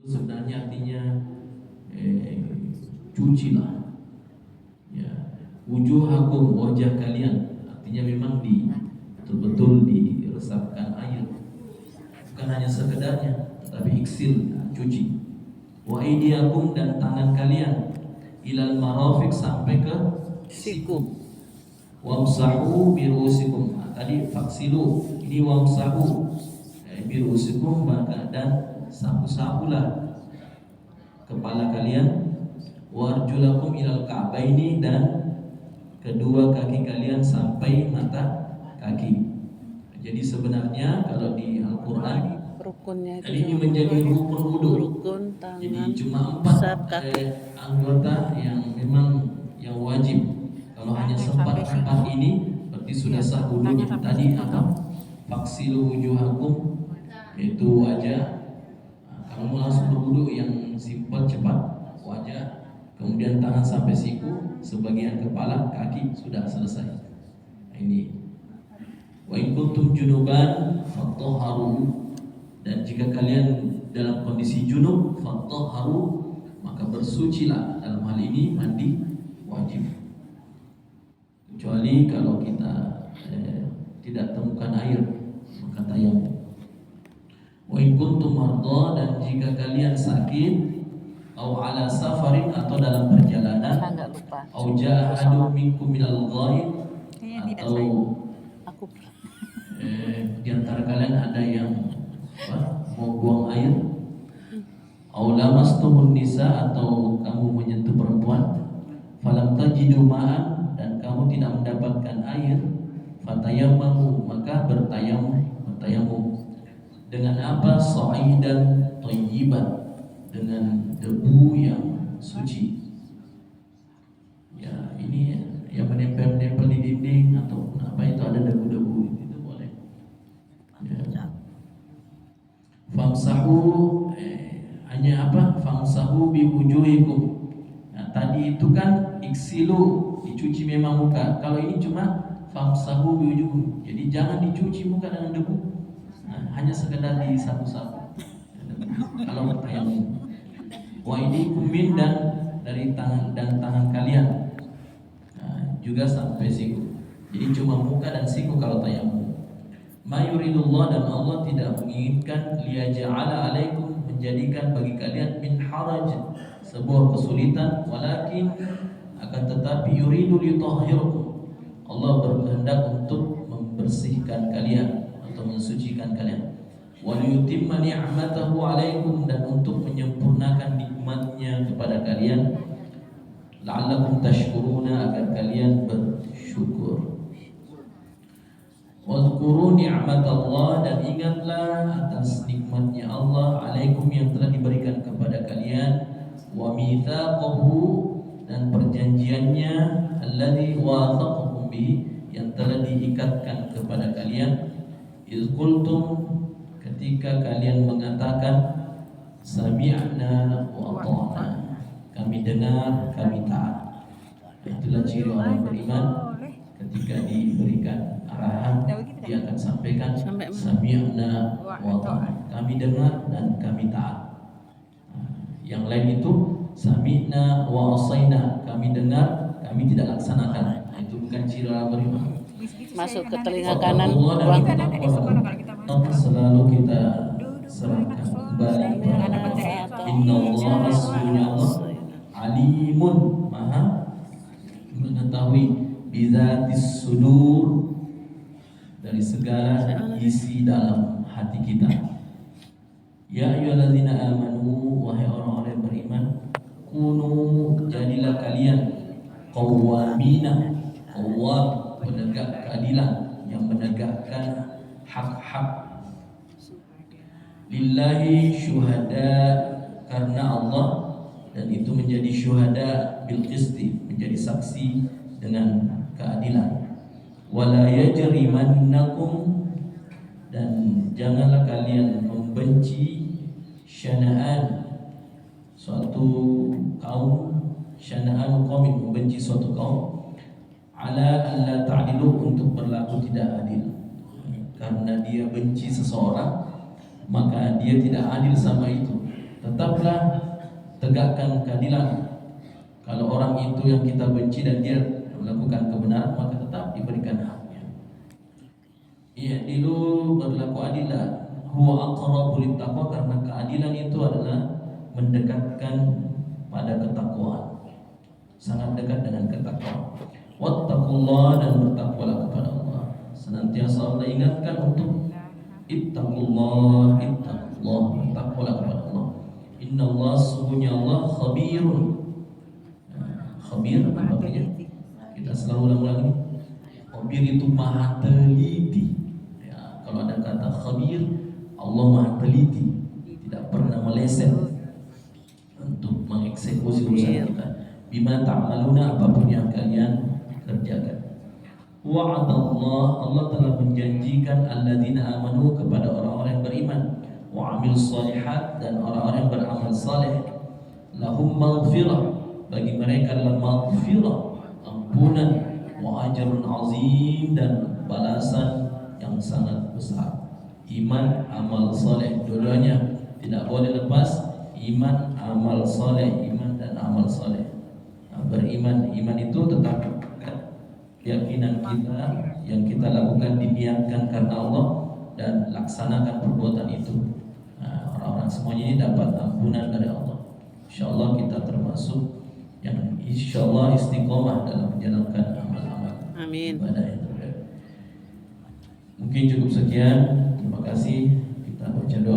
Sebenarnya artinya cucilah ya wujuhakum, wajah kalian, artinya memang betul-betul diresapkan air, bukan hanya sekedarnya tapi iksil, cuci. Wa aydiyakum, dan tangan kalian, ilal marafiq, sampai ke siku. Wamsahu birusikum, tadi faksilu, ini wamsahu birusikum, maka dan sapu-sapulah kepala kalian. Warjulakum ilal ka'baini, dan kedua kaki kalian sampai mata kaki. Jadi sebenarnya kalau di Al-Quran rukunnya ini menjadi rukun wudu. Rukun tangan, jadi cuma 4 anggota yang memang yang wajib. Kalau hanya sempat 4 ini berarti sudah sah wudunya. Tadi apa? Faksilu wujuhakum, itu wajah. Kalau mau langsung berwudu yang simpel cepat, wajah, kemudian tangan sampai siku, sebagian kepala, kaki, sudah selesai. Nah, ini. Wa in kuntum junuban fatahharu, dan jika kalian dalam kondisi junub, fatahharu, maka bersucilah. Dalam hal ini mandi wajib, kecuali kalau kita tidak temukan air, maka tayamum. Wa in kuntum marda, dan jika kalian sakit, au ala safarin, atau dalam perjalanan, au jaa ahadun minkum minal ghaib, atau di antara kalian ada yang mau buang air, au lamastumun nisa, atau kamu menyentuh perempuan, falam tajidu ma'an, dan kamu tidak mendapatkan air, fatayammamu, maka bertayamum. Dengan apa? Sa'idan thayyiban, dengan debu yang suci. Ya, ini yang menempel-nempel di dinding atau apa itu ada debu-debu itu boleh. Ya. Famsahu, hanya apa? Famsahu biwujuhikum. Nah, tadi itu kan iksilu, dicuci memang muka. Kalau ini cuma famsahu biwujuhikum. Jadi jangan dicuci muka dengan debu. Hanya sekedar disapu-sapu. Kalau tayamum. Wa ini kumin, dan dari tangan kalian, juga sampai siku. Jadi cuma muka dan siku kalau tayamum. Ma yuridullah, dan Allah tidak menginginkan liyaja'ala alaikum, menjadikan bagi kalian min haraj, sebuah kesulitan, walakin, akan tetapi yuridu litahhirakum, Allah berkehendak untuk membersihkan kalian atau mensucikan kalian. Wa liyutimma ni'matahu 'alaikum, dan untuk menyempurnakan nikmatnya kepada kalian, la'allakum tashkuruna, agar kalian bersyukur. Wadhkuru ni'matallah, dan ingatlah atas nikmatnya Allah 'alaikum, yang telah diberikan kepada kalian, wa mitsaqahu, dan perjanjiannya, alladzi wathaqakum bihi, yang telah diikatkan kepada kalian, iz qultum, ketika kalian mengatakan sami'na wa ata'na, kami dengar, kami taat. Itulah ciri orang beriman, ketika diberikan arahan dia akan sampaikan sami'na wa ata'na, kami dengar dan kami taat. Yang lain itu sami'na wa asaina, kami dengar, kami tidak laksanakan. Itu bukan ciri orang beriman. Masuk ke telinga kanan, selalu kita serahkan kembali kepada Allah. Innallaha, sesungguhnya Allah, alimun, maha mengetahui, bizatis sudur, dari segala isi dalam hati kita. Ya ayyuhallazina amanu, wahai orang-orang yang beriman, kunu, jadilah kalian, qawwamina, qawwam, penegak keadilan, yang menegakkan hak-hak, lillahi syuhada, karena Allah, dan itu menjadi syuhada bil qisti, menjadi saksi dengan keadilan. Wala yajrimannakum, dan janganlah kalian membenci, syana'an, suatu kaum, syana'an qaumin, membenci suatu kaum, ala alla ta'dilu, untuk berlaku tidak adil. Karena dia benci seseorang, maka dia tidak adil sama itu. tetaplah tegakkan keadilan. Kalau orang itu yang kita benci dan dia melakukan kebenaran, maka tetap diberikan haknya. I'dilu, berlaku adillah. Huwa aqrabu littaqwa, karena keadilan itu adalah mendekatkan pada ketakwaan. Sangat dekat dengan ketakwaan. Wattaqullah, dan bertakwalah kepada Allah. Senantiasa Allah ingatkan untuk ittaqullah, bertakwalah kepada Allah. Innallaha, sesungguhnya Allah, khabirun. Khabir apa artinya? Kita selalu ulang ini. Khabir itu maha teliti. Ya, kalau ada kata khabir, Allah maha teliti, tidak pernah meleset untuk mengeksekusi urusan kita. Bima ta'maluna, apapun yang kalian kerjakan. Wa'adallah, Allah telah menjanjikan alladzina amanu, kepada orang-orang yang beriman, wa amil shalihat, dan orang-orang yang beramal saleh, lahum maghfirah, bagi mereka adalah maghfirah, ampunan, wa ajrun azim, dan balasan yang sangat besar. Iman, amal saleh, dua-duanya tidak boleh lepas. Iman, amal saleh, iman dan amal saleh. Beriman, iman itu tetap keyakinan kita yang kita lakukan diniatkan karena Allah dan laksanakan perbuatan itu. Orang-orang semuanya ini dapat ampunan dari Allah. InsyaAllah kita termasuk yang InsyaAllah istiqomah dalam menjalankan amal-amal ibadah itu. Mungkin cukup sekian. Terima kasih. Kita baca doa.